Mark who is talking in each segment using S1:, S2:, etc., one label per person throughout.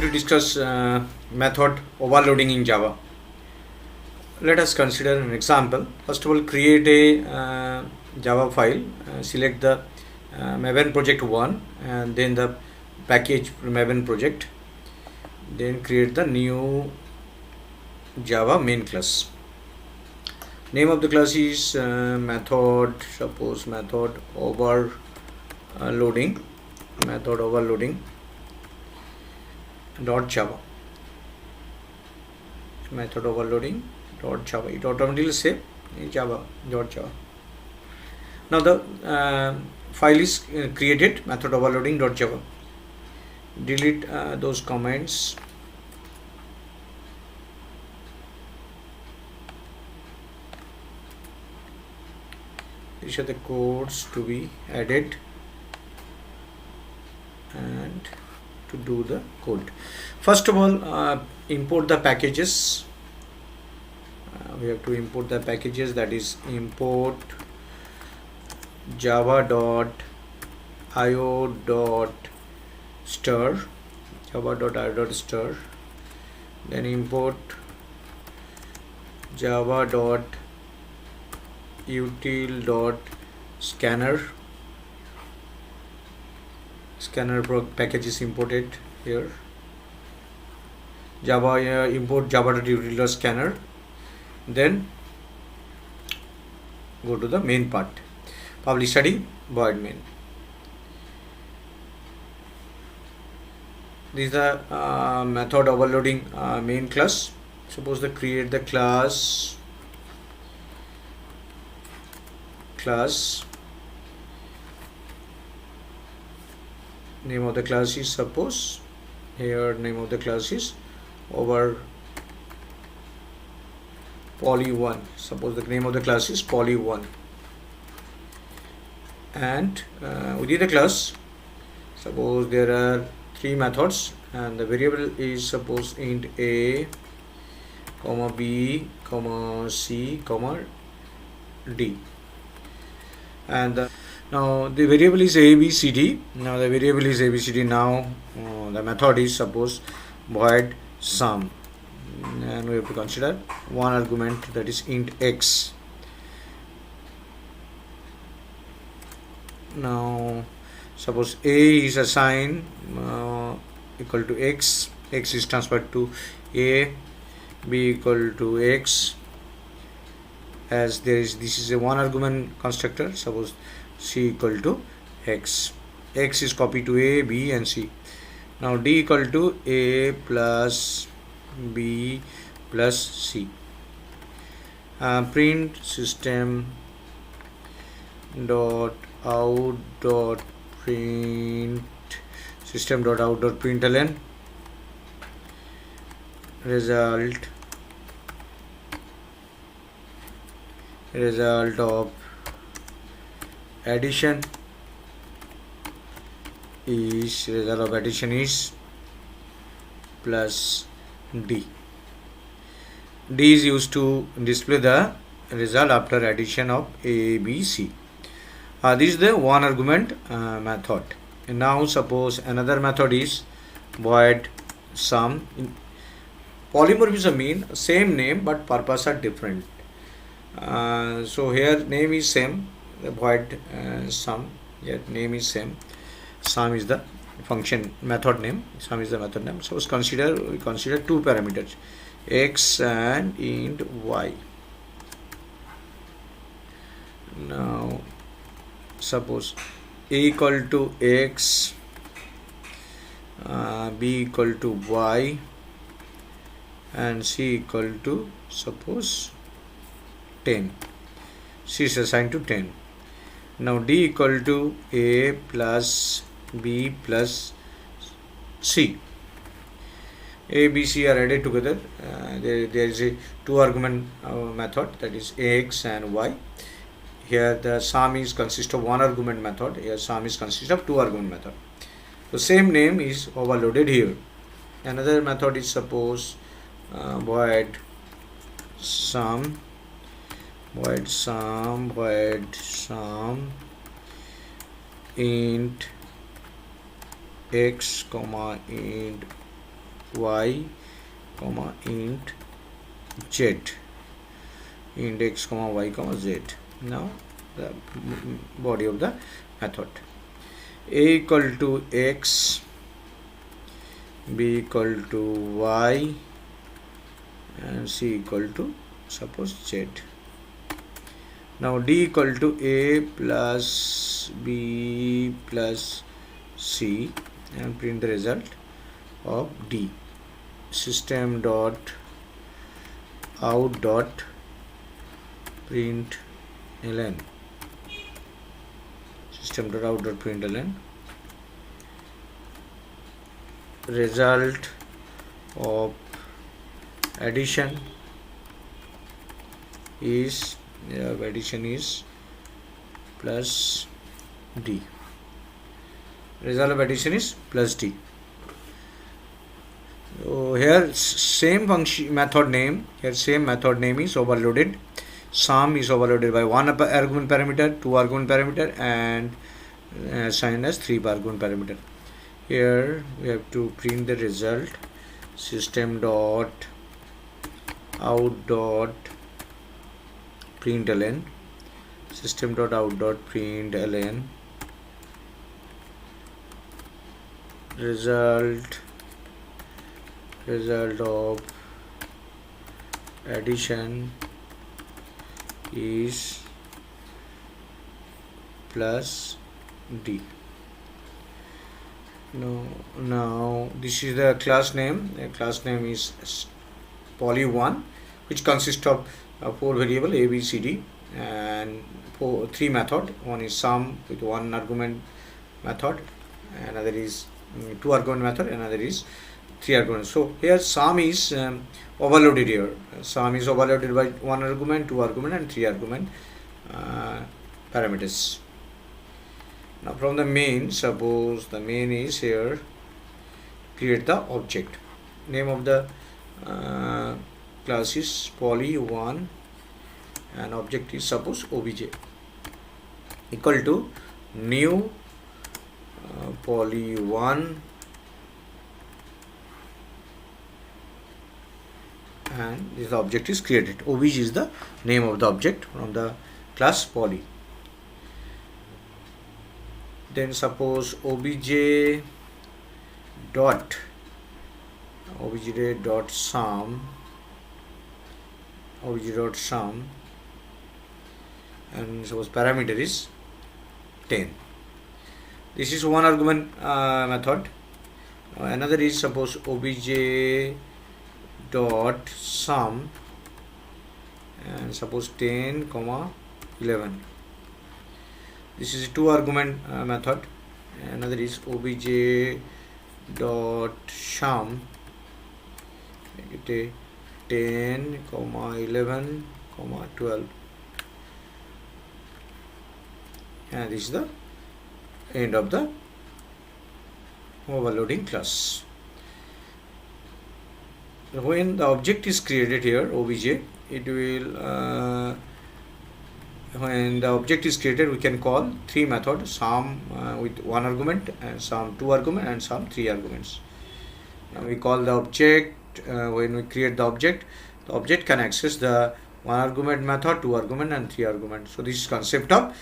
S1: to discuss method overloading in Java. Let us consider an example. First of all, create a Java file, select the Maven project 1 and then the package Maven project, then create the new Java main class. Name of the class is method, suppose method overloading dot Java. Method overloading dot Java. It automatically say Java dot Java. Now the file is created, method overloading dot Java. Delete those comments. These are the codes to be added and to do the code. First of all, import the packages. We have to import the packages, that is import java.io.stir, then import java.util.scanner. Scanner package is imported here. Import java.util.scanner. Then go to the main part, public study void main. This is the method overloading main class. Suppose to create the class name of the class is, suppose here name of the class is over poly1. Suppose the name of the class is poly1, and within the class, suppose there are 3 methods and the variable is suppose int a, comma b, comma c, comma d, and now the variable is abcd. Now the variable is abcd. Now the method is suppose void sum, and we have to consider one argument, that is int x. Now suppose a is assigned equal to x, x is transferred to a, b equal to x, as this is a one argument constructor. Suppose c equal to x, x is copied to a, b and c. Now d equal to a plus b plus c. Print system dot out dot print system dot out dot println result of addition is plus d. D is used to display the result after addition of a, b, c. This is the one argument method. And now suppose another method is void sum. Polymorphism mean same name but purpose are different. So here name is same, the void sum, here name is same, sum is the function method name, sum is the method name. So we consider 2 parameters, x and int y. Now suppose a equal to x, b equal to y, and c equal to suppose 10. C is assigned to 10. Now d equal to a plus b plus c. A, b, c are added together. There is a 2 argument method, that is x and y. Here the sum is consist of 1 argument method. Here sum is consist of 2 argument method. The same name is overloaded here. Another method is suppose void sum int x comma int y comma int z, int x comma y comma z. Now the body of the method: a equal to x, b equal to y, and c equal to suppose z. Now d equal to a plus b plus c, and print the result of d. System dot out dot print ln, system dot out dot print ln, result of addition is plus d. Result of addition is plus d. So here same function method name, here same method name is overloaded. Sum is overloaded by 1 argument parameter, 2 argument parameter, and assigned as 3 argument parameter. Here we have to print the result: system dot out dot print ln, system dot out dot print ln, result of addition is plus d. Now this is the class name. The class name is poly1, which consists of 4 variable a, b, c, d, and 3 method. One is sum with 1 argument method, another is 2 argument method, another is 3 arguments. So here sum is overloaded here. Sum is overloaded by 1 argument, 2 argument, and 3 argument parameters. Now from the main, suppose the main is here, create the object. Name of the class is poly1, and object is suppose obj, equal to new poly1, and this object is created. Obj is the name of the object from the class poly. Then suppose obj dot sum, and suppose parameter is 10. This is 1 argument method. Another is suppose obj dot sum, and suppose 10 comma 11. This is a 2 argument method. Another is obj dot sum, 10 comma 11 comma 12, and this is the end of the overloading class. When the object is created here, obj, it will when the object is created, we can call 3 methods: sum with 1 argument, and sum 2 argument, and sum 3 arguments. Now we call the object. When we create the object can access the 1 argument method, 2 argument, and 3 argument. So this is concept of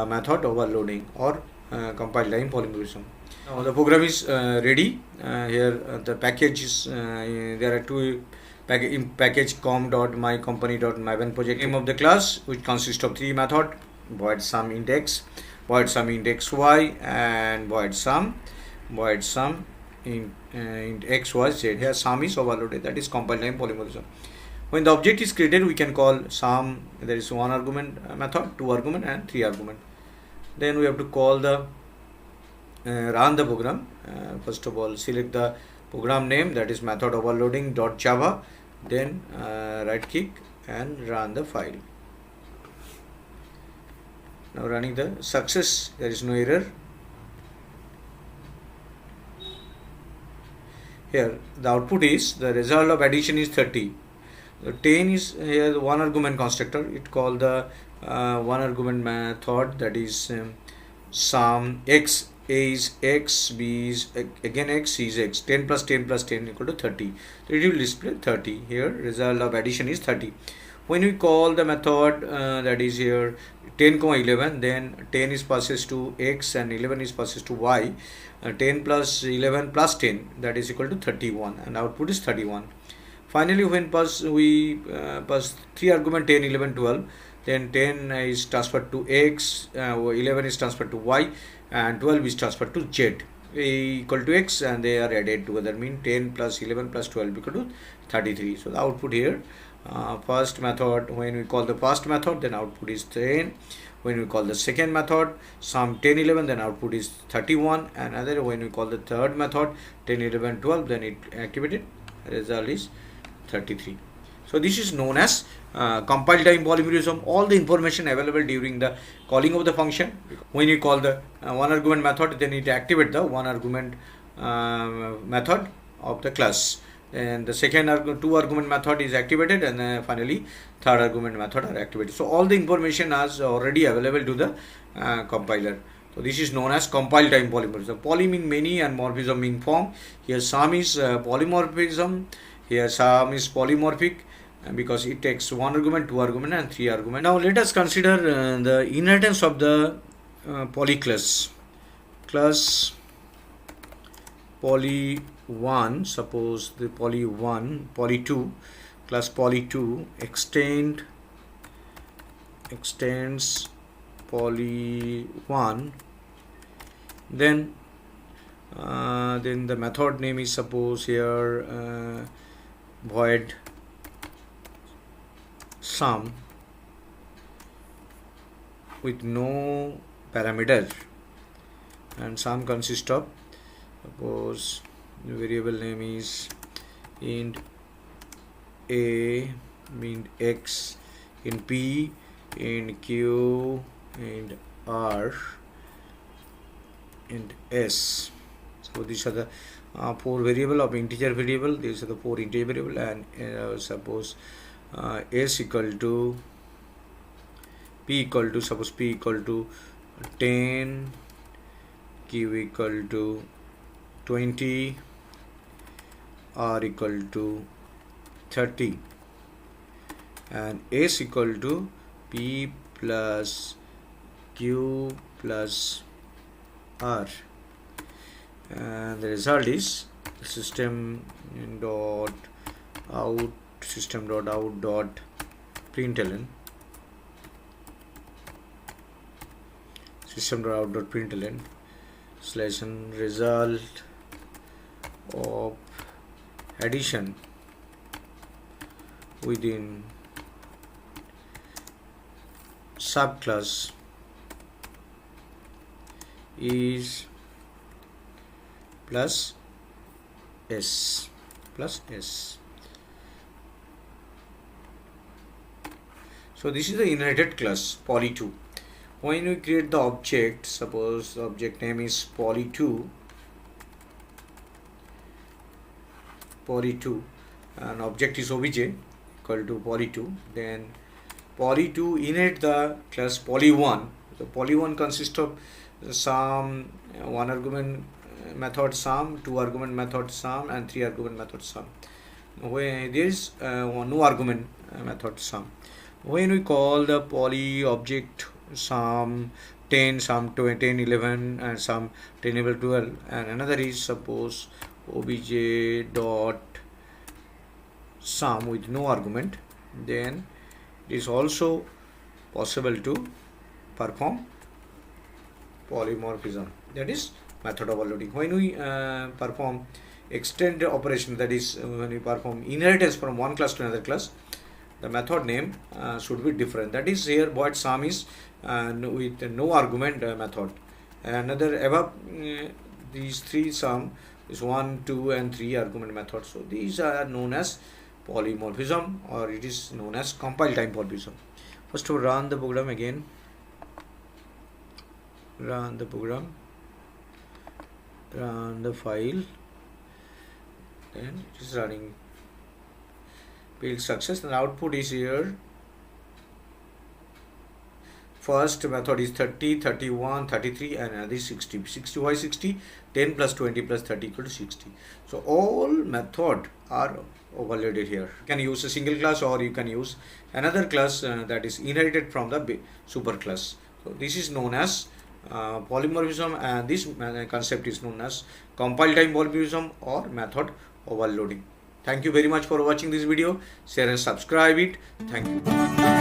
S1: method overloading, or compiled line polymorphism. Now the program is ready. Here the package is there are 2 package com.mycompany.maven project. Name of the class, which consists of 3 method: void sum int x, void sum int xy, and void sum int x, y, z. Here sum is overloaded, that is compiled line polymorphism. When the object is created, we can call sum, there is 1 argument method, 2 argument, and 3 argument. Then we have to call the run the program. First of all, select the program name, that is method overloading.java. Then right click and run the file. Now running the success, there is no error. Here the output is the result of addition is 30. The 10 is here the 1 argument constructor. It called the 1 argument method, that is sum x A is x, B is again x, C is x. 10 plus 10 plus 10 equal to 30. So it will display 30. Here result of addition is 30. When we call the method that is here 10, 11, then 10 is passes to x and 11 is passes to y. 10 plus 11 plus 10, that is equal to 31, and output is 31. Finally, when we pass 3 argument 10, 11, 12, then 10 is transferred to x, 11 is transferred to y, and 12 is transferred to z equal to x, and they are added together, mean 10 plus 11 plus 12 equal to 33. So the output here, first method, when we call the first method, then output is 10. When we call the second method, sum 10, 11, then output is 31. And other, when we call the third method 10, 11, 12, then it activated, result is 33. So this is known as compile time polymorphism. All the information available during the calling of the function. When you call the one argument method, then it activate the one argument method of the class, and the second two argument method is activated, and then finally third argument method are activated. So all the information is already available to the compiler. So this is known as compile time polymorphism. Poly mean many and morphism mean form. Here sum is polymorphism. Here sum is polymorphic, because it takes one argument, two argument, and three argument. Now let us consider the inheritance of the poly class. Class poly 1, suppose the poly 1, poly 2, class poly 2 extends poly 1, then the method name is, suppose here void sum with no parameter, and sum consists of, suppose the variable name is int a, int x, int p, int q, int r, int s. So these are the four variable of integer variable. These are the four integer variable, and suppose s equal to p equal to, suppose p equal to 10, q equal to 20, r equal to 30, and s equal to p plus q plus r, and the result is system dot out println slash result of addition within subclass is plus s. So this is the inherited class poly 2. When we create the object, suppose the object name is poly 2, and object is obj equal to poly 2, then poly 2 inherit the class poly 1. So poly 1 consists of sum, one argument method sum, two argument method sum, and three argument method sum. Where there is no argument method sum. When we call the poly object sum 10, sum 10, 11, and sum 10, 11, 12, and another is, suppose obj dot sum with no argument, then it is also possible to perform polymorphism, that is method overloading. When we perform extend operation, that is when we perform inheritance from one class to another class, the method name should be different. That is here void sum is with no argument method. Another above these three sum is 1, 2, and 3 argument method. So these are known as polymorphism, or it is known as compile time polymorphism. First to run the program again. Run the program. Run the file. Then it is running. Build success, and output is here First method is 30, 31, 33 and another is 60. 60 why 60? 10 plus 20 plus 30 equal to 60. So all method are overloaded here. You can use a single class or you can use another class that is inherited from the super class. So this is known as polymorphism, and this concept is known as compile time polymorphism or method overloading. Thank you very much for watching this video. Share and subscribe it. Thank you.